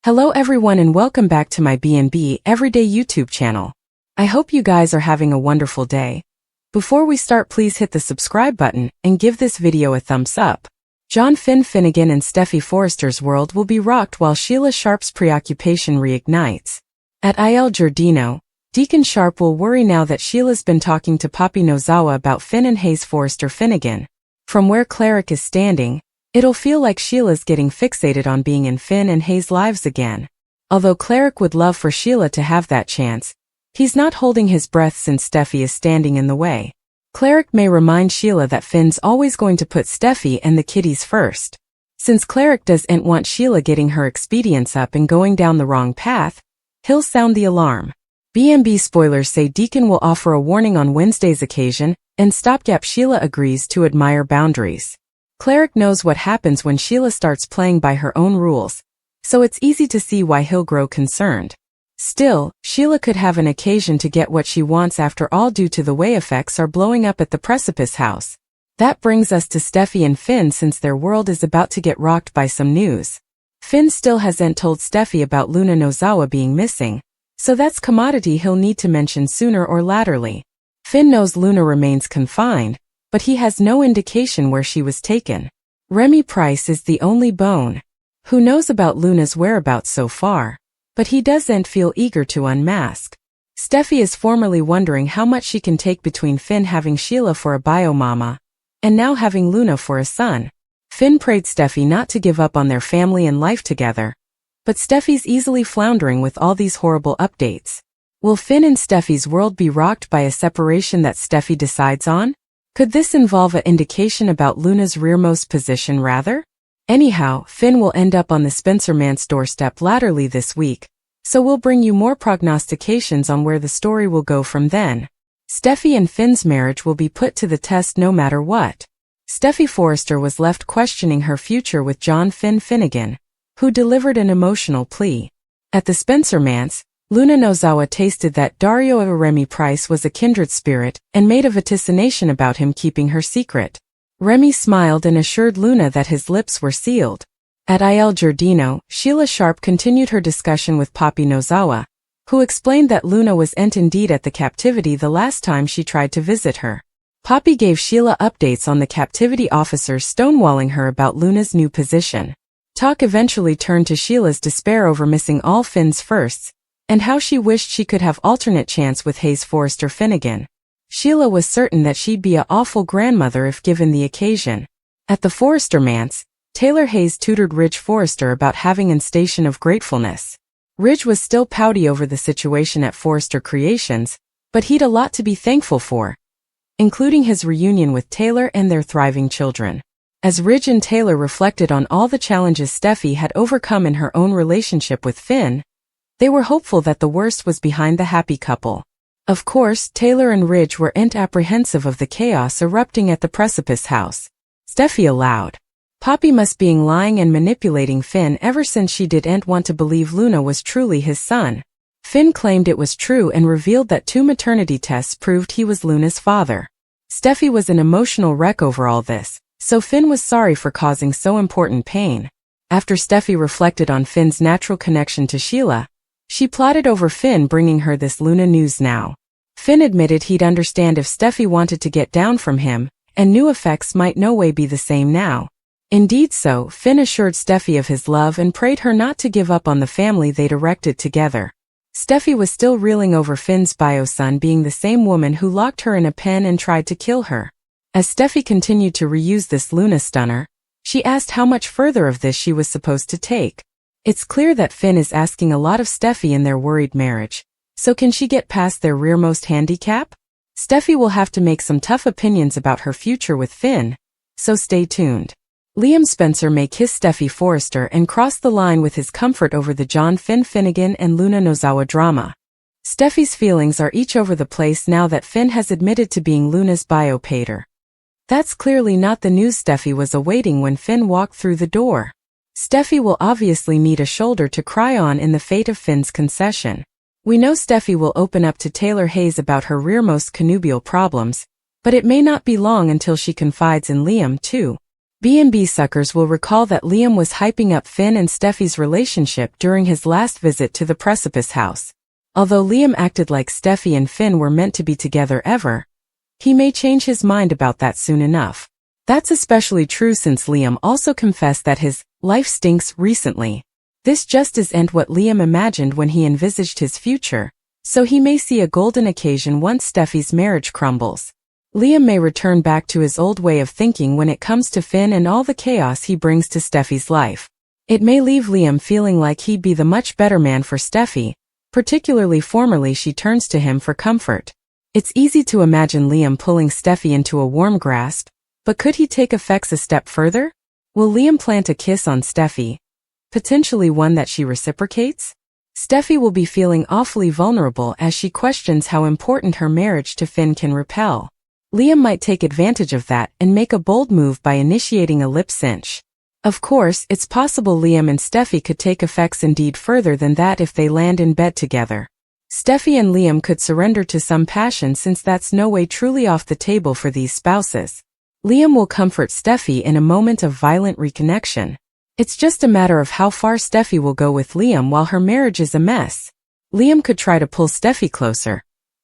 Hello everyone and welcome back to my B&B Everyday YouTube channel. I hope you guys are having a wonderful day. Before we start, please hit the subscribe button and give this video a thumbs up. John Finn Finnegan and Steffy Forrester's world will be rocked while Sheila Sharp's preoccupation reignites. At Il Giardino, Deacon Sharp will worry now that Sheila's been talking to Poppy Nozawa about Finn and Hayes Forrester Finnegan. From where Cleric is standing, it'll feel like Sheila's getting fixated on being in Finn and Hayes' lives again. Although Cleric would love for Sheila to have that chance, he's not holding his breath since Steffy is standing in the way. Cleric may remind Sheila that Finn's always going to put Steffy and the kiddies first. Since Cleric doesn't want Sheila getting her expedience up and going down the wrong path, he'll sound the alarm. B&B spoilers say Deacon will offer a warning on Wednesday's occasion, and stopgap Sheila agrees to admire boundaries. Cleric knows what happens when Sheila starts playing by her own rules, so it's easy to see why he'll grow concerned. Still, Sheila could have an occasion to get what she wants after all due to the way effects are blowing up at the Precipice House. That brings us to Steffy and Finn since their world is about to get rocked by some news. Finn still hasn't told Steffy about Luna Nozawa being missing, so that's commodity he'll need to mention sooner or laterly. Finn knows Luna remains confined, but he has no indication where she was taken. Remy Price is the only bone who knows about Luna's whereabouts so far, but he doesn't feel eager to unmask. Steffy is formerly wondering how much she can take between Finn having Sheila for a bio-mama, and now having Luna for a son. Finn prayed Steffy not to give up on their family and life together, but Steffy's easily floundering with all these horrible updates. Will Finn and Steffy's world be rocked by a separation that Steffy decides on? Could this involve an indication about Luna's rearmost position rather? Anyhow, Finn will end up on the Spencer man's doorstep latterly this week, so we'll bring you more prognostications on where the story will go from then. Steffy and Finn's marriage will be put to the test no matter what. Steffy Forrester was left questioning her future with John Finn Finnegan, who delivered an emotional plea. At the Spencer manse, Luna Nozawa tasted that Dario Remy Price was a kindred spirit and made a vaticination about him keeping her secret. Remy smiled and assured Luna that his lips were sealed. At Il Giardino, Sheila Sharp continued her discussion with Poppy Nozawa, who explained that Luna wasn't indeed at the captivity the last time she tried to visit her. Poppy gave Sheila updates on the captivity officers stonewalling her about Luna's new position. Talk eventually turned to Sheila's despair over missing all Finn's firsts, and how she wished she could have alternate chance with Hayes Forrester Finnegan. Sheila was certain that she'd be a awful grandmother if given the occasion. At the Forrester manse, Taylor Hayes tutored Ridge Forrester about having an station of gratefulness. Ridge was still pouty over the situation at Forrester Creations, but he'd a lot to be thankful for, including his reunion with Taylor and their thriving children. As Ridge and Taylor reflected on all the challenges Steffy had overcome in her own relationship with Finn, they were hopeful that the worst was behind the happy couple. Of course, Taylor and Ridge weren't apprehensive of the chaos erupting at the Precipice House. Steffy allowed. Poppy must be lying and manipulating Finn ever since she didn't want to believe Luna was truly his son. Finn claimed it was true and revealed that 2 maternity tests proved he was Luna's father. Steffy was an emotional wreck over all this, so Finn was sorry for causing so important pain. After Steffy reflected on Finn's natural connection to Sheila, she plotted over Finn bringing her this Luna news now. Finn admitted he'd understand if Steffy wanted to get down from him, and new effects might no way be the same now. Indeed so, Finn assured Steffy of his love and prayed her not to give up on the family they'd erected together. Steffy was still reeling over Finn's bio-son being the same woman who locked her in a pen and tried to kill her. As Steffy continued to reuse this Luna stunner, she asked how much further of this she was supposed to take. It's clear that Finn is asking a lot of Steffy in their worried marriage, so can she get past their rearmost handicap? Steffy will have to make some tough opinions about her future with Finn, so stay tuned. Liam Spencer may kiss Steffy Forrester and cross the line with his comfort over the John Finn Finnegan and Luna Nozawa drama. Steffy's feelings are each over the place now that Finn has admitted to being Luna's bio-pater. That's clearly not the news Steffy was awaiting when Finn walked through the door. Steffy will obviously need a shoulder to cry on in the fate of Finn's concession. We know Steffy will open up to Taylor Hayes about her rearmost connubial problems, but it may not be long until she confides in Liam too. B&B suckers will recall that Liam was hyping up Finn and Steffy's relationship during his last visit to the Precipice house. Although Liam acted like Steffy and Finn were meant to be together ever, he may change his mind about that soon enough. That's especially true since Liam also confessed that his life stinks recently. This just isn't what Liam imagined when he envisaged his future, so he may see a golden occasion once Steffy's marriage crumbles. Liam may return back to his old way of thinking when it comes to Finn and all the chaos he brings to Steffy's life. It may leave Liam feeling like he'd be the much better man for Steffy, particularly formerly she turns to him for comfort. It's easy to imagine Liam pulling Steffy into a warm grasp, but could he take effects a step further? Will Liam plant a kiss on Steffy, potentially one that she reciprocates? Steffy will be feeling awfully vulnerable as she questions how important her marriage to Finn can repel. Liam might take advantage of that and make a bold move by initiating a lip cinch. Of course, it's possible Liam and Steffy could take effects indeed further than that if they land in bed together. Steffy and Liam could surrender to some passion since that's no way truly off the table for these spouses. Liam will comfort Steffy in a moment of violent reconnection. It's just a matter of how far Steffy will go with Liam while her marriage is a mess. Liam could try to pull Steffy closer,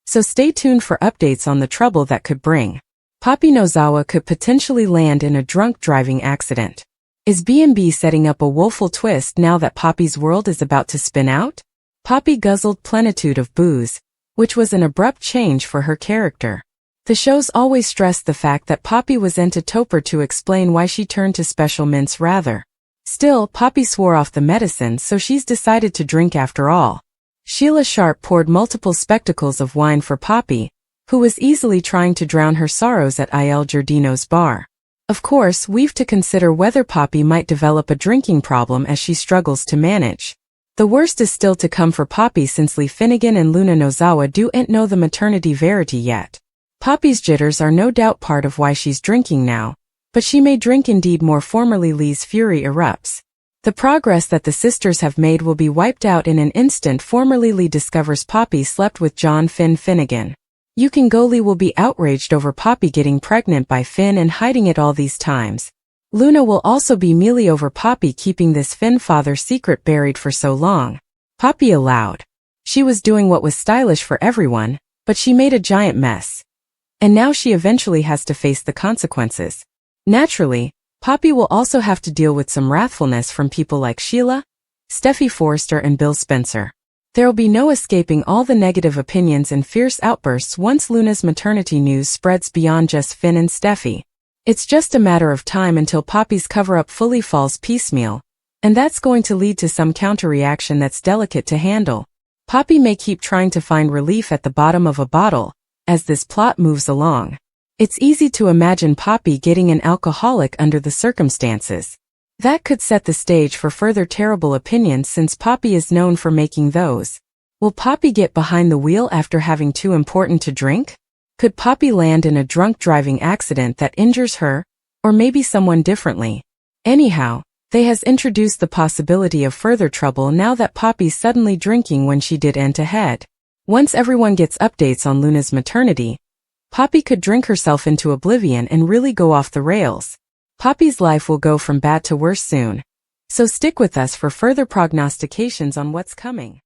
so stay tuned for updates on the trouble that could bring. Poppy Nozawa could potentially land in a drunk driving accident. Is B&B setting up a woeful twist now that Poppy's world is about to spin out? Poppy guzzled plenitude of booze, which was an abrupt change for her character. The show's always stressed the fact that Poppy was sent to Topper to explain why she turned to special mints rather. Still, Poppy swore off the medicine, so she's decided to drink after all. Sheila Sharp poured multiple spectacles of wine for Poppy, who was easily trying to drown her sorrows at Il Giardino's bar. Of course, we've to consider whether Poppy might develop a drinking problem as she struggles to manage. The worst is still to come for Poppy since Lee Finnegan and Luna Nozawa don't know the maternity verity yet. Poppy's jitters are no doubt part of why she's drinking now, but she may drink indeed more. Formerly Lee's fury erupts. The progress that the sisters have made will be wiped out in an instant. Formerly Lee discovers Poppy slept with John Finnegan. Lee will be outraged over Poppy getting pregnant by Finn and hiding it all these times. Luna will also be mealy over Poppy keeping this Finn father secret buried for so long. Poppy allowed. She was doing what was stylish for everyone, but she made a giant mess. And now she eventually has to face the consequences. Naturally, Poppy will also have to deal with some wrathfulness from people like Sheila, Steffy Forrester and Bill Spencer. There'll be no escaping all the negative opinions and fierce outbursts once Luna's maternity news spreads beyond just Finn and Steffy. It's just a matter of time until Poppy's cover-up fully falls piecemeal, and that's going to lead to some counter-reaction that's delicate to handle. Poppy may keep trying to find relief at the bottom of a bottle as this plot moves along. It's easy to imagine Poppy getting an alcoholic under the circumstances. That could set the stage for further terrible opinions since Poppy is known for making those. Will Poppy get behind the wheel after having too important to drink? Could Poppy land in a drunk driving accident that injures her, or maybe someone differently? Anyhow, they has introduced the possibility of further trouble now that Poppy's suddenly drinking when she did ent ahead. Once everyone gets updates on Luna's maternity, Poppy could drink herself into oblivion and really go off the rails. Poppy's life will go from bad to worse soon. So stick with us for further prognostications on what's coming.